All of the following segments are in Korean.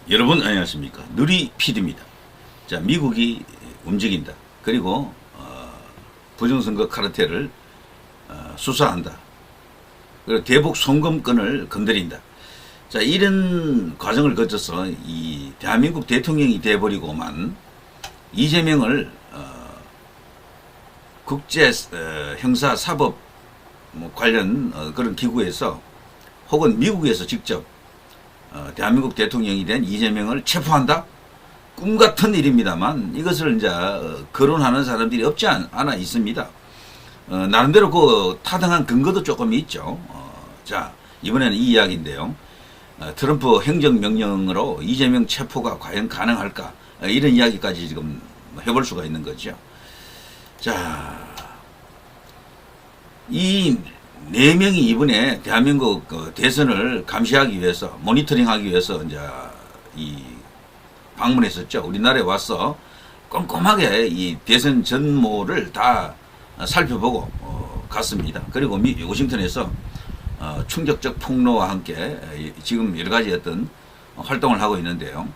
여러분 안녕하십니까. 누리 PD입니다. 자, 미국이 움직인다. 그리고 부정선거 카르텔을 수사한다. 그리고 대북 송금건을 건드린다. 자, 이런 과정을 거쳐서 이 대한민국 대통령이 돼버리고만 이재명을 국제 형사 사법 관련 그런 기구에서 혹은 미국에서 직접 대한민국 대통령이 된 이재명을 체포한다? 꿈 같은 일입니다만 이것을 이제 거론하는 사람들이 없지 않아 있습니다. 나름대로 그 타당한 근거도 조금 있죠. 자, 이번에는 이 이야기인데요. 트럼프 행정명령으로 이재명 체포가 과연 가능할까? 이런 이야기까지 지금 해볼 수가 있는 거죠. 자, 이 4명이 이번에 대한민국 대선을 감시하기 위해서, 모니터링하기 위해서 이제 이 방문했었죠. 우리나라에 와서 꼼꼼하게 이 대선 전모를 다 살펴보고 갔습니다. 그리고 워싱턴에서 충격적 폭로와 함께 지금 여러 가지 어떤 활동을 하고 있는데요.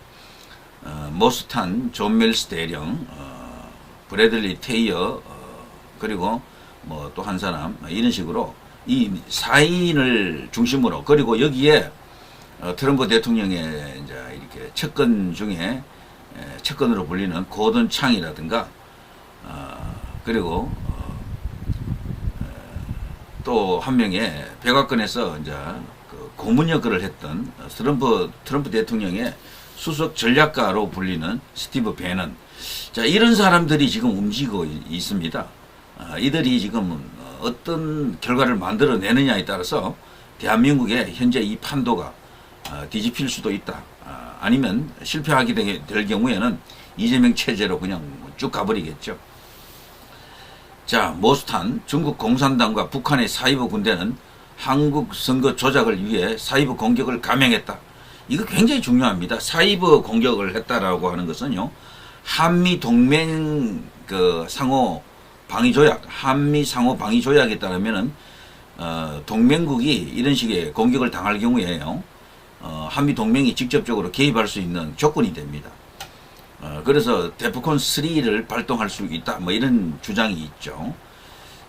모스탄, 존 밀스 대령, 브래들리 테이어, 그리고 뭐 또 한 사람, 이런 식으로 이 4인을 중심으로, 그리고 여기에 트럼프 대통령의 이제 이렇게 측근 중에 측근으로 불리는 고든 창이라든가, 그리고 또 한 명의 백악관에서 이제 그 고문 역할을 했던 트럼프 대통령의 수석 전략가로 불리는 스티브 배넌. 자, 이런 사람들이 지금 움직이고 있습니다. 이들이 지금 어떤 결과를 만들어내느냐에 따라서 대한민국의 현재 이 판도가 뒤집힐 수도 있다. 아니면 실패하게 될 경우에는 이재명 체제로 그냥 쭉 가버리겠죠. 자, 모스탄, 중국 공산당과 북한의 사이버 군대는 한국 선거 조작을 위해 사이버 공격을 감행했다. 이거 굉장히 중요합니다. 사이버 공격을 했다라고 하는 것은요, 한미 동맹 상호 방위 조약, 한미 상호 방위 조약에 따르면은 동맹국이 이런 식의 공격을 당할 경우에요, 한미 동맹이 직접적으로 개입할 수 있는 조건이 됩니다. 그래서 데프콘 3를 발동할 수 있다, 뭐 이런 주장이 있죠.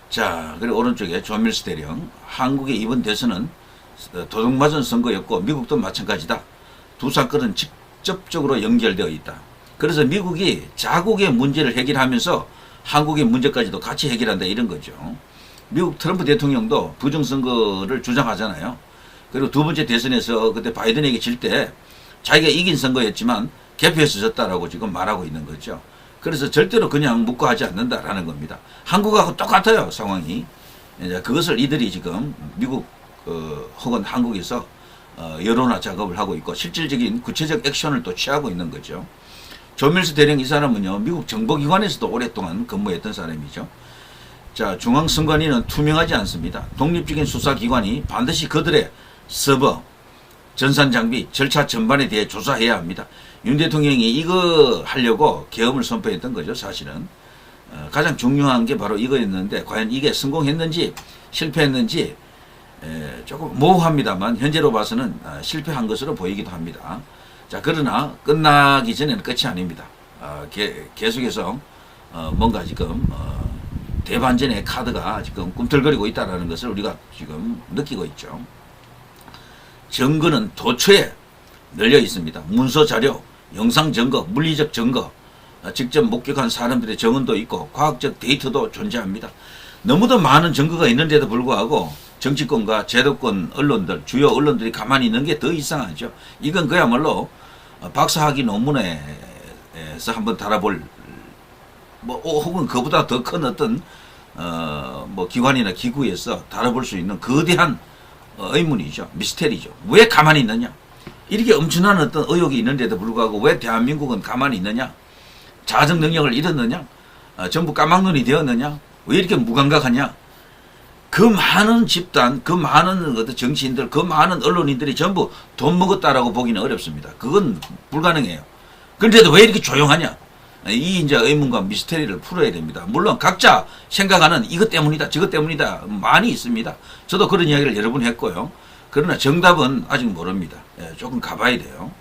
자, 그리고 오른쪽에 존 밀스 대령, 한국의 이번 대선은 도둑맞은 선거였고 미국도 마찬가지다. 두 사건은 직접적으로 연결되어 있다. 그래서 미국이 자국의 문제를 해결하면서 한국의 문제까지도 같이 해결한다, 이런 거죠. 미국 트럼프 대통령도 부정선거를 주장하잖아요. 그리고 두 번째 대선에서 그때 바이든에게 질 때 자기가 이긴 선거였지만 개표해서 졌다라고 지금 말하고 있는 거죠. 그래서 절대로 그냥 묵과하지 않는다라는 겁니다. 한국하고 똑같아요, 상황이. 이제 그것을 이들이 지금 미국 혹은 한국에서 여론화 작업을 하고 있고 실질적인 구체적 액션을 또 취하고 있는 거죠. 존 밀스 대령, 이 사람은요, 미국 정보기관에서도 오랫동안 근무했던 사람이죠. 자, 중앙선관위는 투명하지 않습니다. 독립적인 수사기관이 반드시 그들의 서버, 전산장비, 절차 전반에 대해 조사해야 합니다. 윤 대통령이 이거 하려고 계엄을 선포했던 거죠, 사실은. 가장 중요한 게 바로 이거였는데, 과연 이게 성공했는지 실패했는지 조금 모호합니다만 현재로 봐서는 실패한 것으로 보이기도 합니다. 자, 그러나 끝나기 전에는 끝이 아닙니다. 계속해서 뭔가 지금 대반전의 카드가 지금 꿈틀거리고 있다는 것을 우리가 지금 느끼고 있죠. 증거는 도처에 널려 있습니다. 문서 자료, 영상 증거, 물리적 증거, 직접 목격한 사람들의 증언도 있고 과학적 데이터도 존재합니다. 너무도 많은 증거가 있는데도 불구하고 정치권과 제도권 언론들, 주요 언론들이 가만히 있는 게 더 이상하죠. 이건 그야말로 박사학위 논문에서 한번 달아볼, 뭐 혹은 그보다 더 큰 어떤 뭐 기관이나 기구에서 달아볼 수 있는 거대한 의문이죠. 미스테리죠. 왜 가만히 있느냐? 이렇게 엄청난 어떤 의혹이 있는데도 불구하고 왜 대한민국은 가만히 있느냐? 자정 능력을 잃었느냐? 전부 까막눈이 되었느냐? 왜 이렇게 무감각하냐? 그 많은 집단, 그 많은 어떤 정치인들, 그 많은 언론인들이 전부 돈 먹었다라고 보기는 어렵습니다. 그건 불가능해요. 그런데도 왜 이렇게 조용하냐? 이 이제 의문과 미스테리를 풀어야 됩니다. 물론 각자 생각하는 이것 때문이다, 저것 때문이다 많이 있습니다. 저도 그런 이야기를 여러 번 했고요. 그러나 정답은 아직 모릅니다. 조금 가봐야 돼요.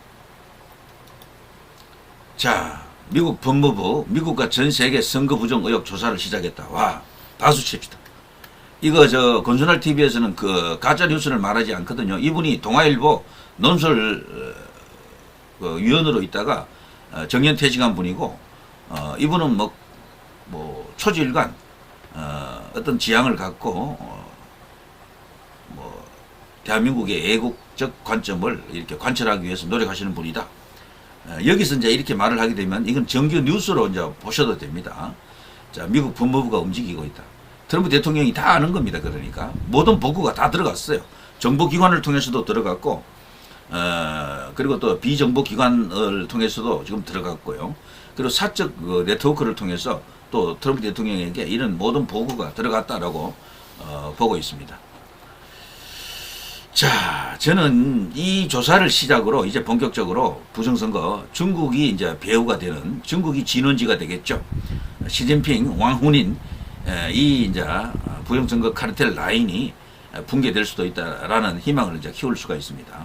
자, 미국 법무부, 미국과 전 세계 선거 부정 의혹 조사를 시작했다. 와, 박수 칩시다. 이거 건순할 TV에서는 그 가짜 뉴스를 말하지 않거든요. 이분이 동아일보 논설 위원으로 있다가 정년 퇴직한 분이고, 이분은 뭐 초지일관 어떤 지향을 갖고 뭐 대한민국의 애국적 관점을 이렇게 관철하기 위해서 노력하시는 분이다. 여기서 이제 이렇게 말을 하게 되면 이건 정규 뉴스로 이제 보셔도 됩니다. 자, 미국 법무부가 움직이고 있다. 트럼프 대통령이 다 아는 겁니다. 그러니까 모든 보고가 다 들어갔어요. 정보기관을 통해서도 들어갔고, 그리고 또 비정보기관을 통해서도 지금 들어갔고요. 그리고 사적 네트워크를 통해서 또 트럼프 대통령에게 이런 모든 보고가 들어갔다라고 보고 있습니다. 자, 저는 이 조사를 시작으로 이제 본격적으로 부정선거, 중국이 이제 배후가 되는, 중국이 진원지가 되겠죠. 시진핑, 왕훈인, 이 이제 부정선거 카르텔 라인이 붕괴될 수도 있다라는 희망을 이제 키울 수가 있습니다.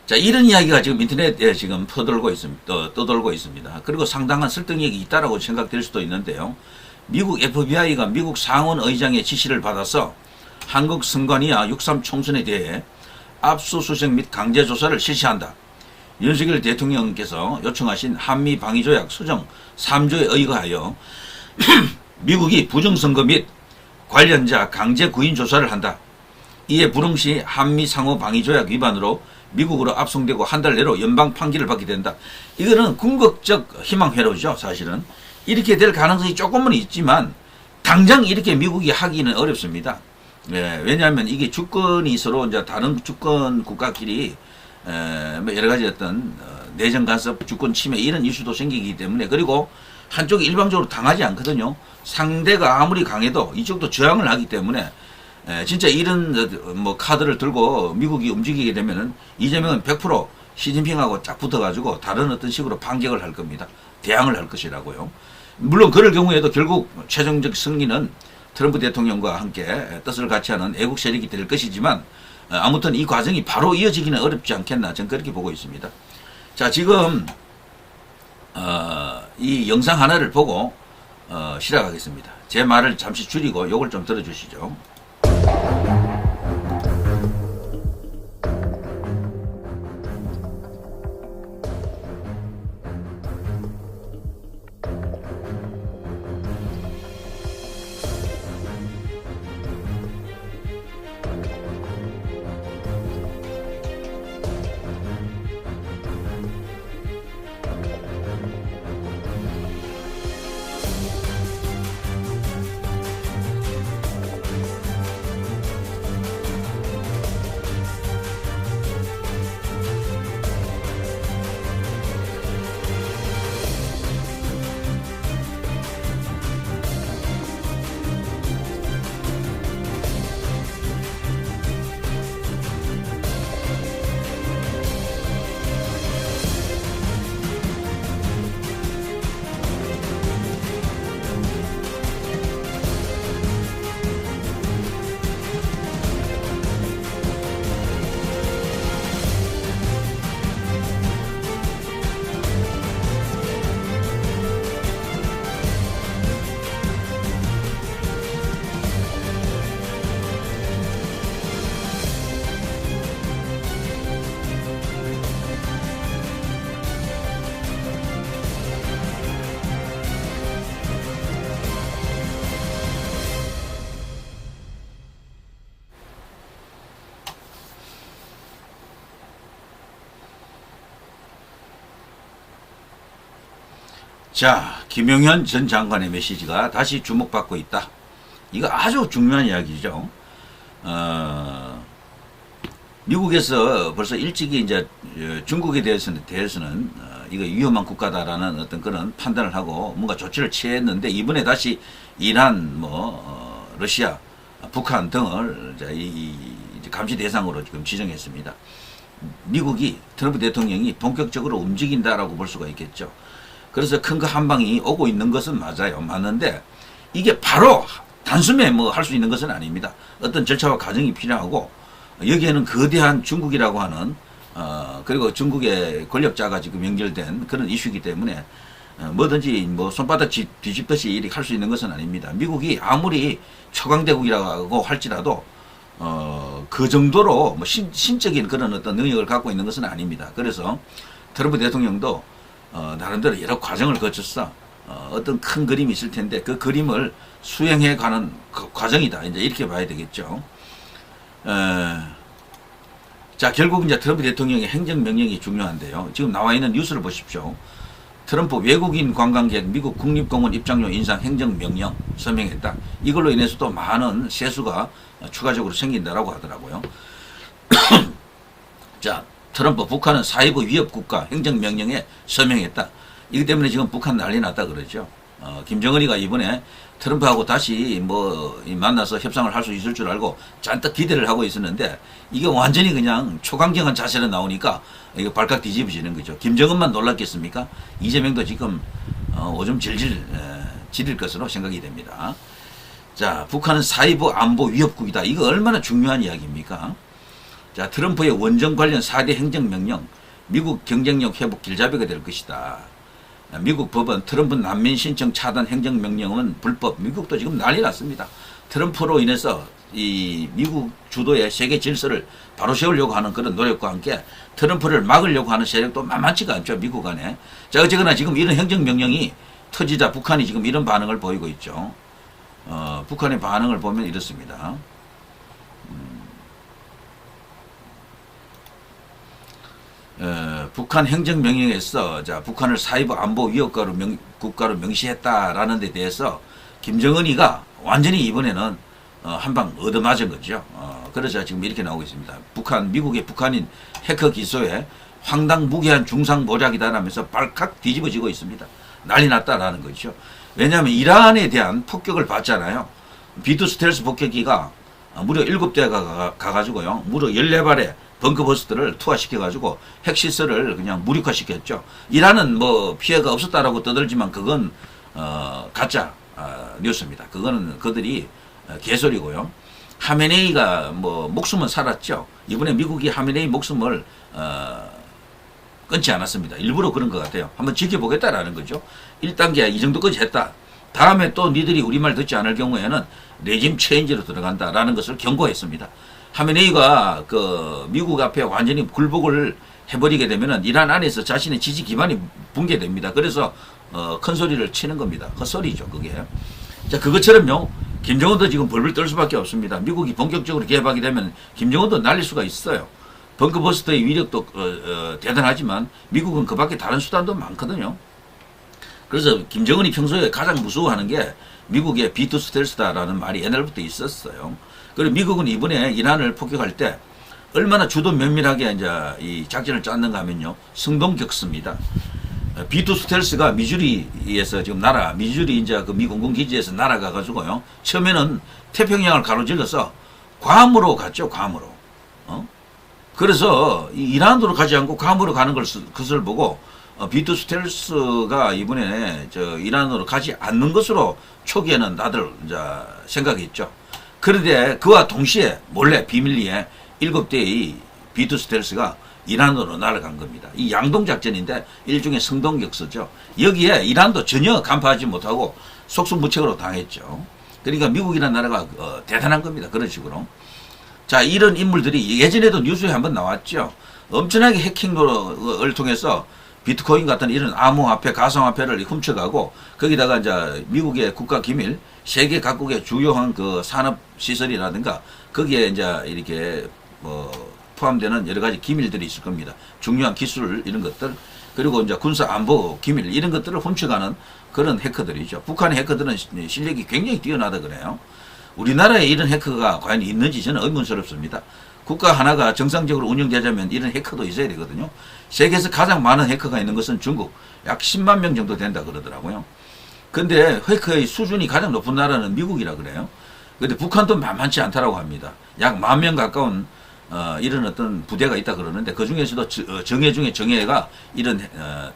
자, 이런 이야기가 지금 인터넷에 지금 떠돌고 있습니다. 그리고 상당한 설득력이 있다라고 생각될 수도 있는데요. 미국 FBI가 미국 상원 의장의 지시를 받아서 한국 선관위와 6.3 총선에 대해 압수수색 및 강제조사를 실시한다. 윤석열 대통령께서 요청하신 한미방위조약 수정 3조에 의거하여 미국이 부정선거 및 관련자 강제 구인 조사를 한다. 이에 불응시 한미상호방위조약 위반으로 미국으로 압송되고 한 달 내로 연방 판결을 받게 된다. 이거는 궁극적 희망회로죠. 사실은 이렇게 될 가능성이 조금은 있지만 당장 이렇게 미국이 하기는 어렵습니다. 왜냐하면 이게 주권이 서로 이제 다른 주권 국가끼리 뭐 여러 가지 어떤 내정 간섭, 주권 침해 이런 이슈도 생기기 때문에, 그리고 한쪽이 일방적으로 당하지 않거든요. 상대가 아무리 강해도 이쪽도 저항을 하기 때문에 진짜 이런 뭐 카드를 들고 미국이 움직이게 되면은 이재명은 100% 시진핑하고 쫙 붙어가지고 다른 어떤 식으로 반격을 할 겁니다. 대항을 할 것이라고요. 물론 그럴 경우에도 결국 최종적 승리는 트럼프 대통령과 함께 뜻을 같이 하는 애국 세력이 될 것이지만, 아무튼 이 과정이 바로 이어지기는 어렵지 않겠나, 저는 그렇게 보고 있습니다. 자, 지금 이 영상 하나를 보고 시작하겠습니다. 제 말을 잠시 줄이고 요걸 좀 들어주시죠. 자, 김용현 전 장관의 메시지가 다시 주목받고 있다. 이거 아주 중요한 이야기죠. 미국에서 벌써 일찍이 이제 중국에 대해서는 이거 위험한 국가다라는 어떤 그런 판단을 하고 뭔가 조치를 취했는데, 이번에 다시 이란, 러시아, 북한 등을 이제 감시 대상으로 지금 지정했습니다. 미국이 트럼프 대통령이 본격적으로 움직인다라고 볼 수가 있겠죠. 그래서 큰 거 한 방이 오고 있는 것은 맞는데 이게 바로 단숨에 할 수 있는 것은 아닙니다. 어떤 절차와 과정이 필요하고, 여기에는 거대한 중국이라고 하는 그리고 중국의 권력자가 지금 연결된 그런 이슈이기 때문에 뭐든지 뭐 손바닥 뒤집듯이 이렇게 할 수 있는 것은 아닙니다. 미국이 아무리 초강대국이라고 할지라도 그 정도로 뭐 신적인 그런 어떤 능력을 갖고 있는 것은 아닙니다. 그래서 트럼프 대통령도 나름대로 여러 과정을 거쳐서 어떤 큰 그림이 있을 텐데 그 그림을 수행해 가는 과정이다. 이제 이렇게 봐야 되겠죠. 자, 결국 이제 트럼프 대통령의 행정명령이 중요한데요. 지금 나와 있는 뉴스를 보십시오. 트럼프 외국인 관광객 미국 국립공원 입장료 인상 행정명령 서명했다. 이걸로 인해서 또 많은 세수가 추가적으로 생긴다라고 하더라고요. 자, 트럼프 북한은 사이버 위협 국가 행정명령에 서명했다. 이기 때문에 지금 북한 난리 났다 그러죠. 김정은이가 이번에 트럼프하고 다시 뭐 만나서 협상을 할 수 있을 줄 알고 잔뜩 기대를 하고 있었는데 이게 완전히 그냥 초강경한 자세로 나오니까 이거 발칵 뒤집어지는 거죠. 김정은만 놀랐겠습니까? 이재명도 지금 오줌 질질 지릴 것으로 생각이 됩니다. 자, 북한은 사이버 안보 위협국이다. 이거 얼마나 중요한 이야기입니까? 자, 트럼프의 원정 관련 4대 행정명령, 미국 경쟁력 회복 길잡이가 될 것이다. 미국 법원 트럼프 난민 신청 차단 행정명령은 불법. 미국도 지금 난리 났습니다. 트럼프로 인해서 이 미국 주도의 세계 질서를 바로 세우려고 하는 그런 노력과 함께 트럼프를 막으려고 하는 세력도 만만치가 않죠. 미국 안에. 자, 어쨌거나 지금 이런 행정명령이 터지자 북한이 지금 이런 반응을 보이고 있죠. 북한의 반응을 보면 이렇습니다. 북한 행정명령에서 자, 북한을 사이버 안보 위협가로 국가로 명시했다라는 데 대해서 김정은이가 완전히 이번에는 한방 얻어맞은 거죠. 그러자 지금 이렇게 나오고 있습니다. 미국의 북한인 해커 기소에 황당무계한 중상 모략이다라면서 발칵 뒤집어지고 있습니다. 난리 났다라는 거죠. 왜냐하면 이란에 대한 폭격을 받잖아요. B2 스텔스 폭격기가 무려 7대가 가가지고요. 무려 14발의 벙커버스트를 투하시켜가지고 핵시설을 그냥 무력화시켰죠. 이란은 뭐 피해가 없었다라고 떠들지만 그건 가짜 뉴스입니다. 그거는 그들이 개소리고요. 하메네이가 뭐 목숨은 살았죠. 이번에 미국이 하메네이 목숨을 끊지 않았습니다. 일부러 그런 것 같아요. 한번 지켜보겠다라는 거죠. 1단계 이 정도까지 했다. 다음에 또 니들이 우리 말 듣지 않을 경우에는 레짐 체인지로 들어간다라는 것을 경고했습니다. 하메네이가 그 미국 앞에 완전히 굴복을 해버리게 되면은 이란 안에서 자신의 지지 기반이 붕괴됩니다. 그래서 큰 소리를 치는 겁니다. 헛소리죠, 그게. 자, 그것처럼요. 김정은도 지금 벌벌 떨 수밖에 없습니다. 미국이 본격적으로 개입하게 되면 김정은도 날릴 수가 있어요. 벙커버스터의 위력도 대단하지만 미국은 그 밖에 다른 수단도 많거든요. 그래서 김정은이 평소에 가장 무서워하는 게 미국의 B2 스텔스다라는 말이 옛날부터 있었어요. 그리고 미국은 이번에 이란을 폭격할 때 얼마나 주도 면밀하게 이제 이 작전을 짰는가 하면요. 성동격수입니다. B2 스텔스가 미주리에서 지금 미주리 이제 그 미 공군기지에서 날아가가지고요. 처음에는 태평양을 가로질러서 괌으로 갔죠, 괌으로. 그래서 이란으로 가지 않고 괌으로 가는 것을 보고 B2 스텔스가 이번에 이란으로 가지 않는 것으로 초기에는 다들 이제 생각했죠. 그런데 그와 동시에 몰래 비밀리에 7대의 B2 스텔스가 이란으로 날아간 겁니다. 이 양동작전인데 일종의 성동격수죠. 여기에 이란도 전혀 간파하지 못하고 속수무책으로 당했죠. 그러니까 미국이라는 나라가 대단한 겁니다. 그런 식으로. 자, 이런 인물들이 예전에도 뉴스에 한번 나왔죠. 엄청나게 해킹을 통해서 비트코인 같은 이런 암호화폐, 가상화폐를 훔쳐가고 거기다가 이제 미국의 국가 기밀, 세계 각국의 주요한 그 산업 시설이라든가 거기에 이제 이렇게 뭐 포함되는 여러 가지 기밀들이 있을 겁니다. 중요한 기술 이런 것들 그리고 이제 군사 안보 기밀 이런 것들을 훔쳐가는 그런 해커들이죠. 북한의 해커들은 실력이 굉장히 뛰어나다 그래요. 우리나라에 이런 해커가 과연 있는지 저는 의문스럽습니다. 국가 하나가 정상적으로 운영되자면 이런 해커도 있어야 되거든요. 세계에서 가장 많은 해커가 있는 것은 중국 약 10만 명 정도 된다 그러더라고요. 근데 해커의 수준이 가장 높은 나라는 미국이라 그래요. 근데 북한도 만만치 않다라고 합니다. 약 10,000명 가까운 이런 어떤 부대가 있다 그러는데 그 중에서도 정예 중에 정예가 이런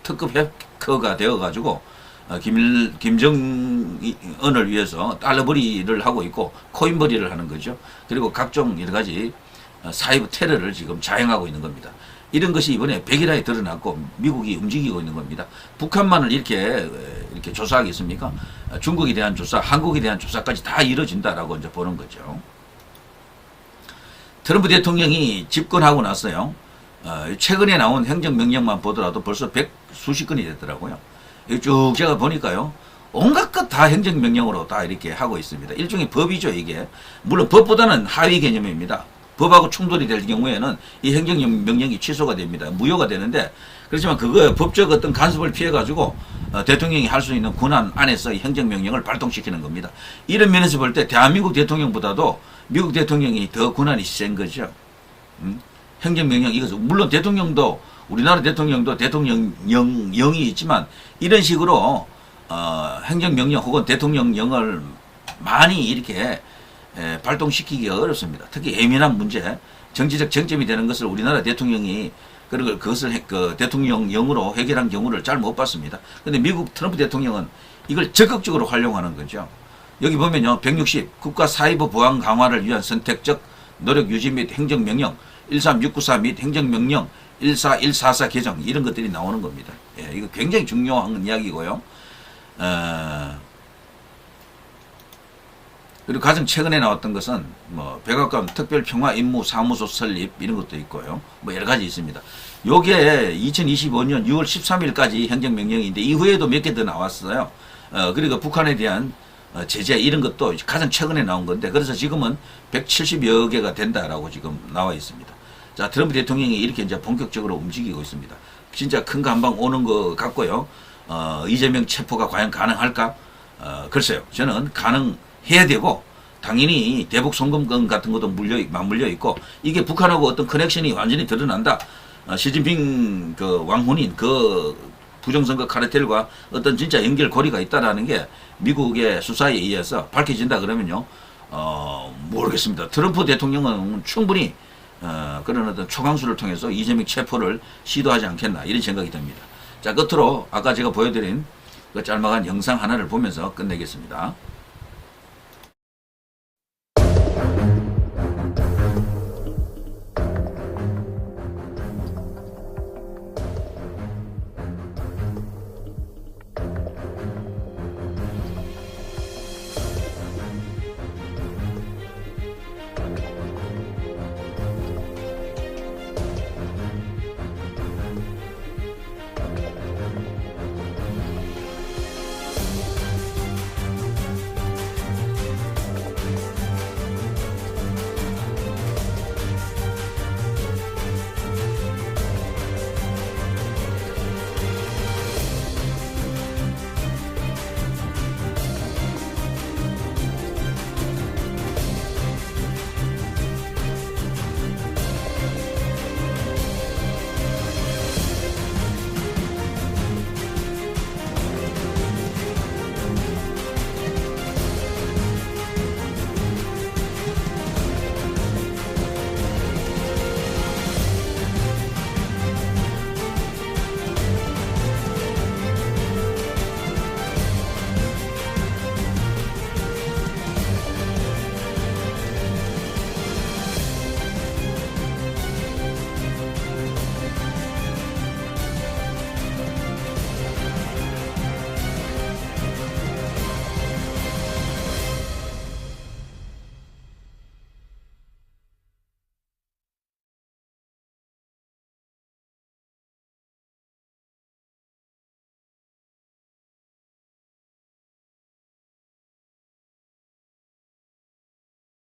특급 해커가 되어가지고 김정은을 위해서 달러벌이를 하고 있고 코인벌이를 하는 거죠. 그리고 각종 여러 가지 사이버 테러를 지금 자행하고 있는 겁니다. 이런 것이 이번에 백일화에 드러났고 미국이 움직이고 있는 겁니다. 북한만을 이렇게 조사하겠습니까? 중국에 대한 조사, 한국에 대한 조사까지 다 이루어진다라고 이제 보는 거죠. 트럼프 대통령이 집권하고 났어요. 최근에 나온 행정명령만 보더라도 벌써 수십 건이 됐더라고요. 쭉 제가 보니까요. 온갖 것 다 행정명령으로 다 이렇게 하고 있습니다. 일종의 법이죠, 이게. 물론 법보다는 하위 개념입니다. 법하고 충돌이 될 경우에는 이 행정명령이 취소가 됩니다. 무효가 되는데, 그렇지만 그거 법적 어떤 간섭을 피해가지고 대통령이 할 수 있는 권한 안에서 이 행정명령을 발동시키는 겁니다. 이런 면에서 볼 때 대한민국 대통령보다도 미국 대통령이 더 권한이 센 거죠. 행정명령, 이것은 물론 대통령도 우리나라 대통령도 대통령령이 있지만 이런 식으로 행정명령 혹은 대통령령을 많이 이렇게 발동시키기가 어렵습니다. 특히 예민한 문제, 정치적 쟁점이 되는 것을 우리나라 대통령이 그것을 대통령령으로 해결한 경우를 잘 못 봤습니다. 그런데 미국 트럼프 대통령은 이걸 적극적으로 활용하는 거죠. 여기 보면요, 160 국가 사이버 보안 강화를 위한 선택적 노력 유지 및 행정명령 13694 및 행정명령 14144 개정, 이런 것들이 나오는 겁니다. 예, 이거 굉장히 중요한 이야기고요. 그리고 가장 최근에 나왔던 것은 뭐 백악관 특별평화임무사무소 설립, 이런 것도 있고요. 뭐 여러 가지 있습니다. 요게 2025년 6월 13일까지 행정명령인데 이후에도 몇 개 더 나왔어요. 그리고 북한에 대한 제재, 이런 것도 가장 최근에 나온 건데, 그래서 지금은 170여 개가 된다라고 지금 나와 있습니다. 자, 트럼프 대통령이 이렇게 이제 본격적으로 움직이고 있습니다. 진짜 큰 거 한 방 오는 것 같고요. 이재명 체포가 과연 가능할까? 글쎄요. 저는 가능해야 되고, 당연히 대북 송금권 같은 것도 맞물려 있고, 이게 북한하고 어떤 커넥션이 완전히 드러난다. 시진핑 왕혼인 부정선거 카르텔과 어떤 진짜 연결고리가 있다라는 게 미국의 수사에 의해서 밝혀진다 그러면요, 모르겠습니다. 트럼프 대통령은 충분히 그런 어떤 초강수를 통해서 이재명 체포를 시도하지 않겠나, 이런 생각이 듭니다. 자, 끝으로 아까 제가 보여드린 그 짤막한 영상 하나를 보면서 끝내겠습니다.